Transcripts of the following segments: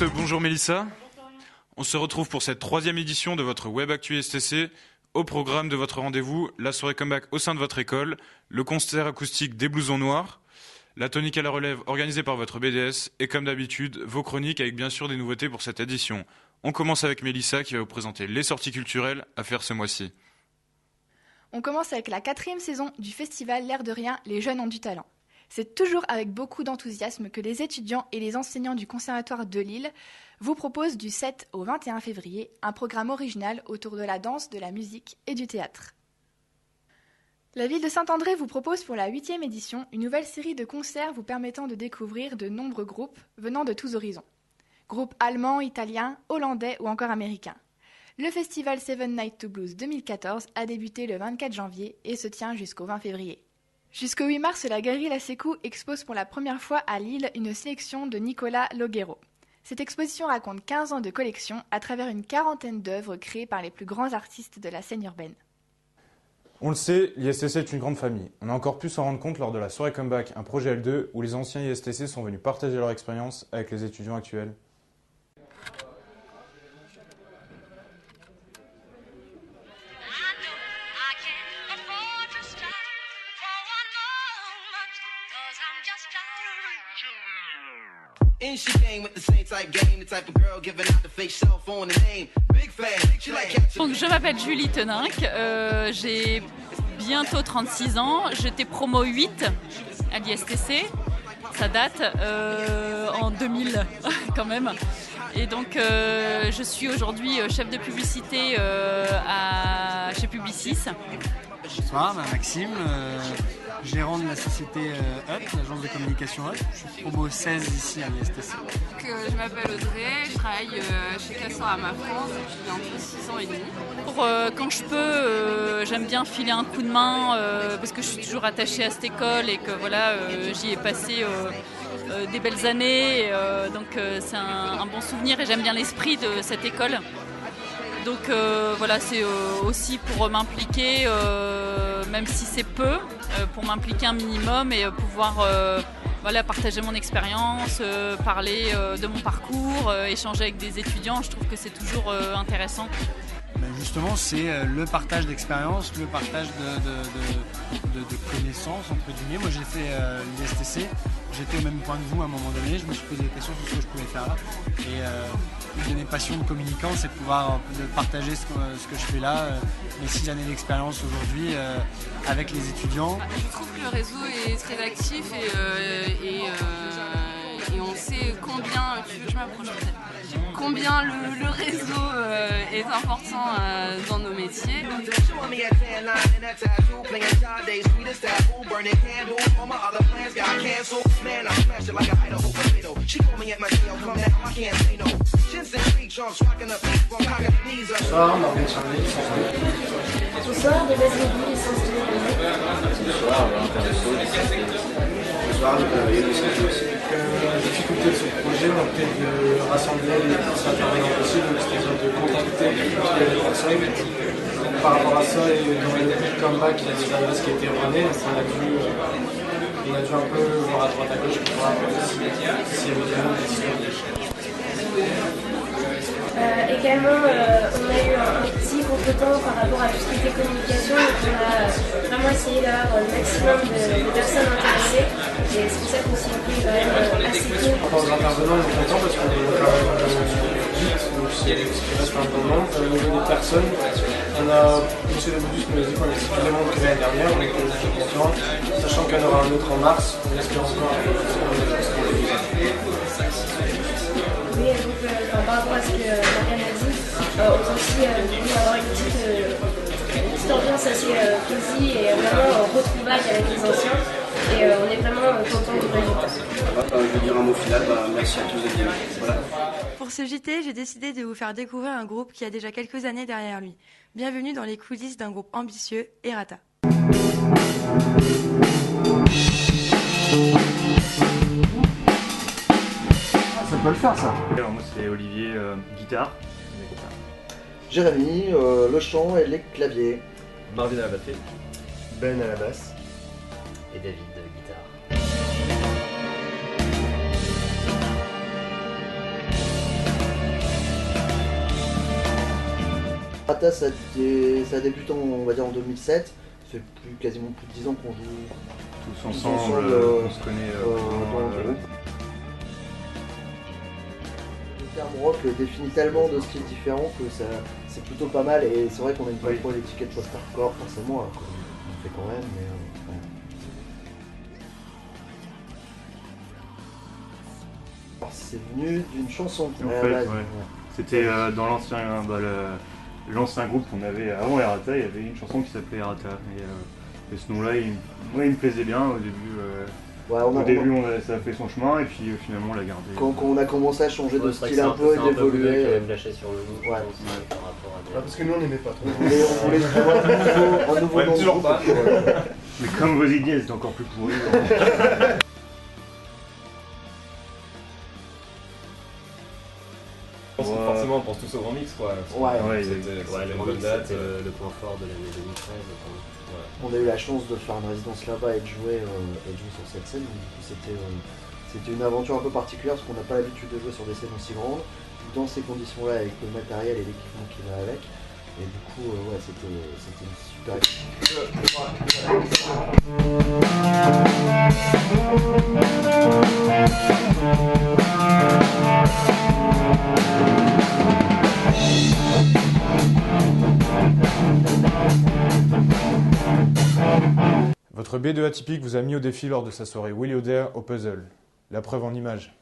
tous, bonjour Mélissa. On se retrouve pour cette 3e édition de votre Web Actu STC. Au programme de votre rendez-vous, la soirée comeback au sein de votre école, le concert acoustique des blousons noirs, la tonique à la relève organisée par votre BDS et comme d'habitude, vos chroniques avec bien sûr des nouveautés pour cette édition. On commence avec Mélissa qui va vous présenter les sorties culturelles à faire ce mois-ci. On commence avec la 4e saison du festival L'air de rien, les jeunes ont du talent. C'est toujours avec beaucoup d'enthousiasme que les étudiants et les enseignants du Conservatoire de Lille vous proposent du 7 au 21 février un programme original autour de la danse, de la musique et du théâtre. La ville de Saint-André vous propose pour la 8e édition une nouvelle série de concerts vous permettant de découvrir de nombreux groupes venant de tous horizons. Groupes allemands, italiens, hollandais ou encore américains. Le festival Seven Nights to Blues 2014 a débuté le 24 janvier et se tient jusqu'au 20 février. Jusqu'au 8 mars, la Galerie Lasécou expose pour la première fois à Lille une sélection de Nicolas Loguero. Cette exposition raconte 15 ans de collection à travers une quarantaine d'œuvres créées par les plus grands artistes de la scène urbaine. On le sait, l'ISTC est une grande famille. On a encore pu s'en rendre compte lors de la soirée Comeback, un projet L2 où les anciens ISTC sont venus partager leur expérience avec les étudiants actuels. Donc, je m'appelle Julie Teninck, j'ai bientôt 36 ans, j'étais promo 8 à l'ISTC, ça date en 2000 quand même. Et donc je suis aujourd'hui chef de publicité chez Publicis. Bonsoir, Maxime, gérant de la société Up, l'agence de communication Up. Je suis promo 16 ici à l'ISTC. Je m'appelle Audrey, je travaille chez Castorama France depuis bientôt 6 ans et demi. Quand je peux, j'aime bien filer un coup de main parce que je suis toujours attachée à cette école et que voilà, j'y ai passé des belles années. Donc c'est un bon souvenir et j'aime bien l'esprit de cette école. Donc voilà, c'est aussi pour m'impliquer, même si c'est peu, pour m'impliquer un minimum et pouvoir partager mon expérience, parler de mon parcours, échanger avec des étudiants. Je trouve que c'est toujours intéressant. Justement, c'est le partage d'expérience, le partage de connaissances, entre guillemets. Moi, j'ai fait l'ISTC, j'étais au même point que vous à un moment donné, je me suis posé des questions sur ce que je pouvais faire là. Et une de mes passions de communicant, c'est de pouvoir de partager ce que je fais là, mes 6 années d'expérience aujourd'hui avec les étudiants. Je trouve que le réseau est très actif et on sait combien, je m'approche peut-être, combien le réseau est important dans nos métiers. Bonsoir, Morgan Charlie, Bonsoir, de Basile, licence 2. Bonsoir, Internesso, licence 2. Bonsoir, Nicolas Vaillot, licence 2 aussi. La difficulté de ce projet, on peut-être de rassembler les plus intervenants possibles, c'est-à-dire de contacter les personnes. Par rapport à ça, et dans le comeback, il y a des services qui a été runés, donc on a dû un peu voir à droite à gauche pour voir s'il y avait vraiment des histoires. Également, on a eu un petit contretemps par rapport à tout ce qui était communication, donc on a vraiment essayé d'avoir le maximum de personnes intéressées, et c'est pour ça qu'on s'y est pris quand même assez tôt. Pour les intervenants, on est content parce qu'on est quand même vite, donc c'est ce qui reste un bon nombre. Au niveau des personnes, on a M. Lebus qui nous a dit qu'on a suffisamment que l'année dernière, on est content, sachant qu'il y en aura un autre en mars, on espère encore Oui, donc par rapport à ce que Marianne a dit, on peut aussi avoir une petite ambiance assez cosy et vraiment retrouvaille avec les anciens. Et on est vraiment content du résultat. Je vais dire un mot final, merci à tous d'être venus. Voilà. Pour ce JT, j'ai décidé de vous faire découvrir un groupe qui a déjà quelques années derrière lui. Bienvenue dans les coulisses d'un groupe ambitieux, Errata. Ça peut le faire, ça. Alors moi c'est Olivier, guitare. Jérémy, le chant et les claviers. Marvin à la batterie. Ben à la basse. Et David, guitare. Rata, ça a débuté, on va dire, en 2007. Ça fait quasiment plus de 10 ans qu'on joue tous ensemble, on se connaît dans le groupe. Le terme rock définit tellement de styles différents que c'est plutôt pas mal. Et c'est vrai qu'on aime pas trop l'étiquette post-hardcore, forcément, alors qu'on le fait quand même. Mais, ouais. C'est venu d'une chanson. En fait, c'était dans l'ancien groupe qu'on avait avant Errata, il y avait une chanson qui s'appelait Errata. Et ce nom-là, il me plaisait bien au début. Ça a fait son chemin et puis finalement on l'a gardé. Quand on a commencé à changer de style un peu et d'évoluer. Quand même lâché sur le nom. Ouais. Par rapport à parce que nous on n'aimait pas trop. On voulait trouver un nouveau nom. Toujours pas. Mais comme vos idées, elles étaient encore plus pourries. Forcément, on pense tous au grand mix, quoi. Le grand mix, c'était le point fort de l'année 2013. On a eu la chance de faire une résidence là-bas et de jouer sur cette scène. C'était une aventure un peu particulière parce qu'on n'a pas l'habitude de jouer sur des scènes aussi grandes, dans ces conditions-là, avec le matériel et l'équipement qui va avec. Et du coup, c'était une super Votre B2 atypique vous a mis au défi lors de sa soirée Will You Dare au puzzle. La preuve en images.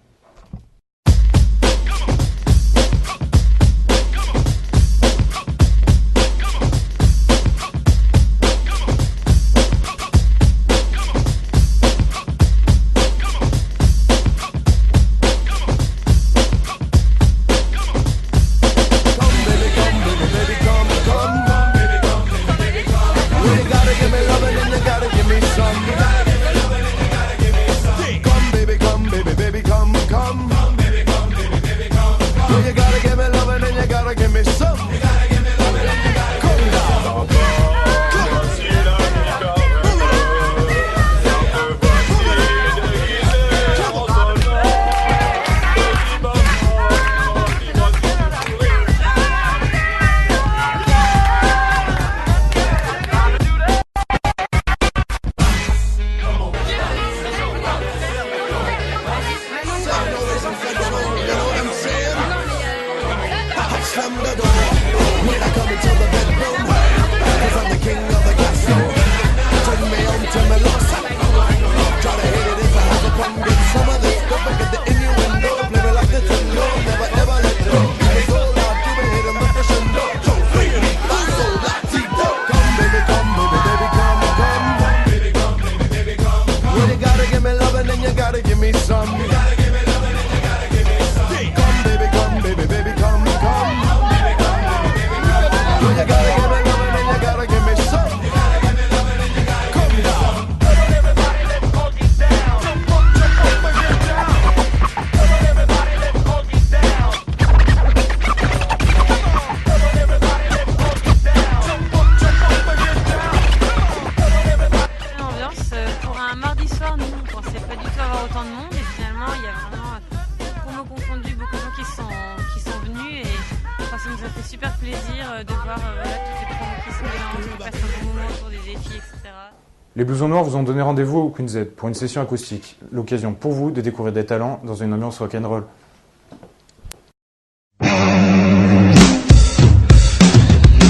Les Blousons Noirs vous ont donné rendez-vous au Queen Z pour une session acoustique. L'occasion pour vous de découvrir des talents dans une ambiance rock'n'roll.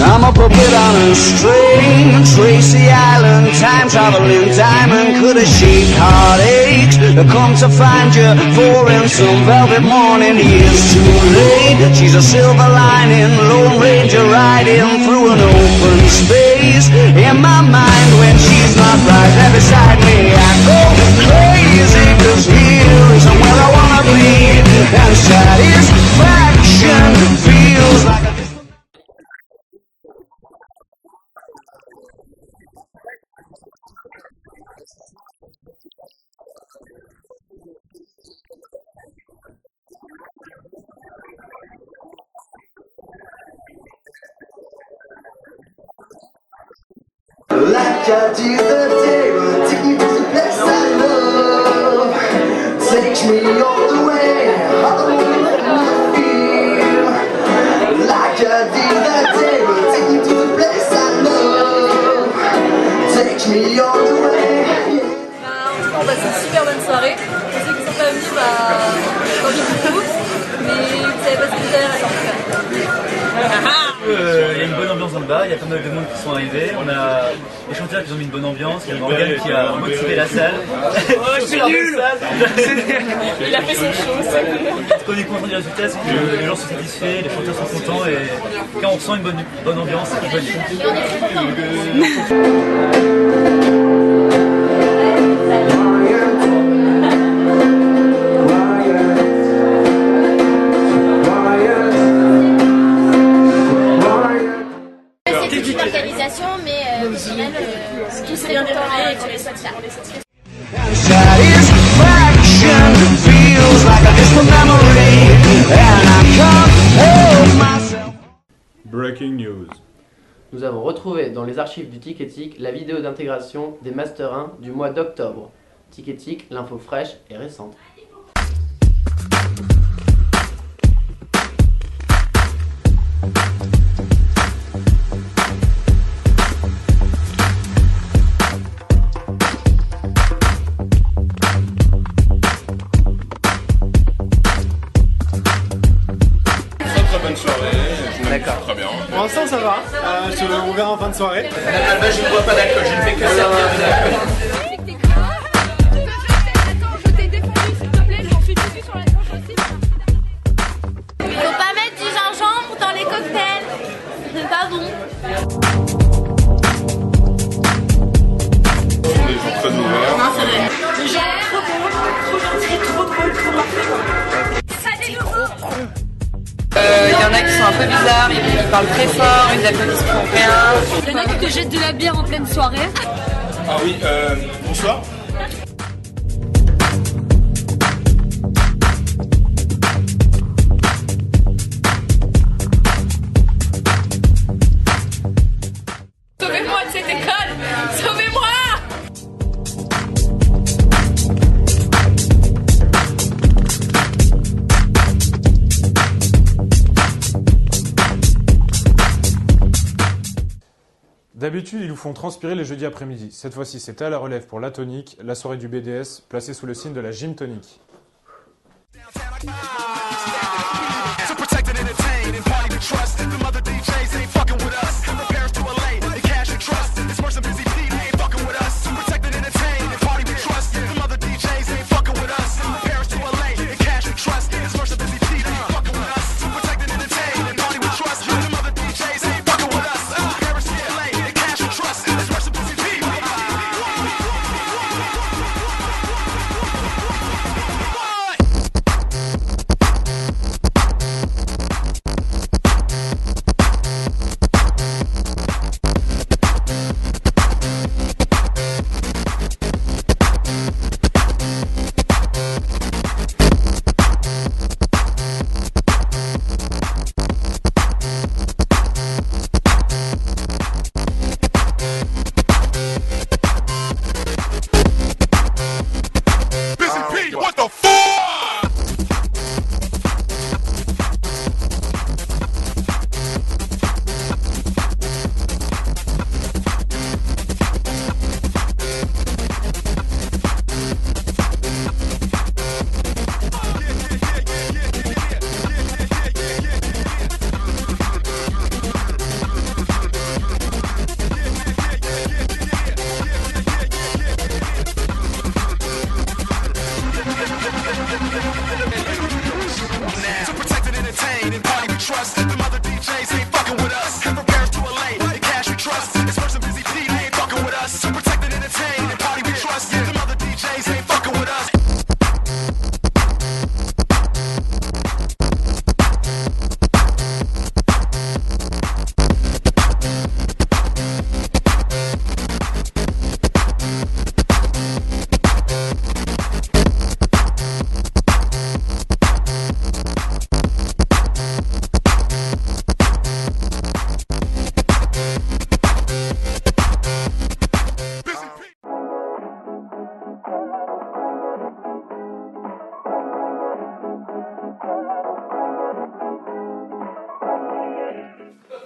I'm a puppet on a string, Tracy Island, time traveling diamond. Could a sheep heartaches come to find you for in some velvet morning? Years too late, she's a silver lining, Lone Ranger riding through an open space. In my mind when she's not right there beside me, I go crazy, cause here isn't where I wanna be. And satisfaction feels like a like I did the day, but take me to the place I love. Take me all the way, all the way I feel. Like I did that day, but là-bas, il y a pas mal de monde qui sont arrivés, on a les chanteurs qui ont mis une bonne ambiance, il y a Morgane qui a motivé la salle. Oh, c'est nul. Il a fait son show, c'est cool. Ce qu'on est content du résultat, c'est que les gens sont satisfaits, les chanteurs sont contents et quand on ressent une bonne ambiance, c'est qu'on peut C'est une organisation, mais au final, tout s'est bien déroulé et qu'on est satisfait. Satisfaction feels like a distant memory, and I can't hold myself. Breaking news. Nous avons retrouvé dans les archives du Ticketic la vidéo d'intégration des Master 1 du mois d'octobre. Ticketic, l'info fraîche et récente. Bonne soirée, d'accord. Très bien. Pour l'instant ça va, on verra en fin de soirée. Je ne bois pas d'alcool, je ne fais que servir de l'alcool. Je t'ai défendu, s'il te plaît, j'en suis dessus sur la tranche aussi. Faut pas mettre du gingembre dans les cocktails, c'est pas bon. Les gens très ouverts. Non, c'est vrai. Les gens trop bons, trop gentils, trop drôles, trop parfaits. Ça des nouveaux. Il y en a qui sont un peu bizarres, ils parlent très fort, ils applaudissent pour rien. Il y en a qui te jettent de la bière en pleine soirée. Ah oui, bonsoir. Sauvez-moi de cette école! Sauvez-moi! D'habitude, ils nous font transpirer les jeudis après-midi. Cette fois-ci, c'était à la relève pour la tonique, la soirée du BDS, placée sous le signe de la gym tonique.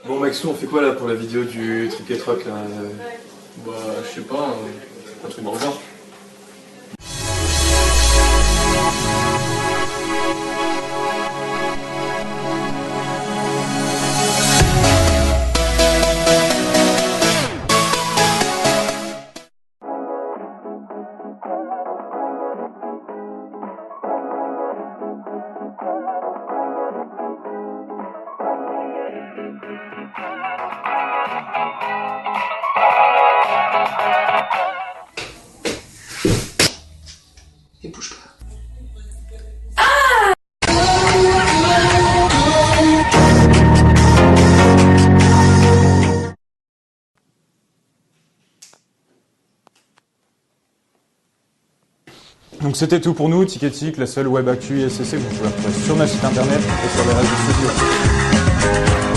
Bon Maxou, on fait quoi là pour la vidéo du Trick & Rock là Bah, je sais pas, un truc dans le genre. Et bouge pas. Donc c'était tout pour nous, Ticketic, la seule web actu ISTC que vous pouvez retrouver sur notre site internet et sur les réseaux sociaux.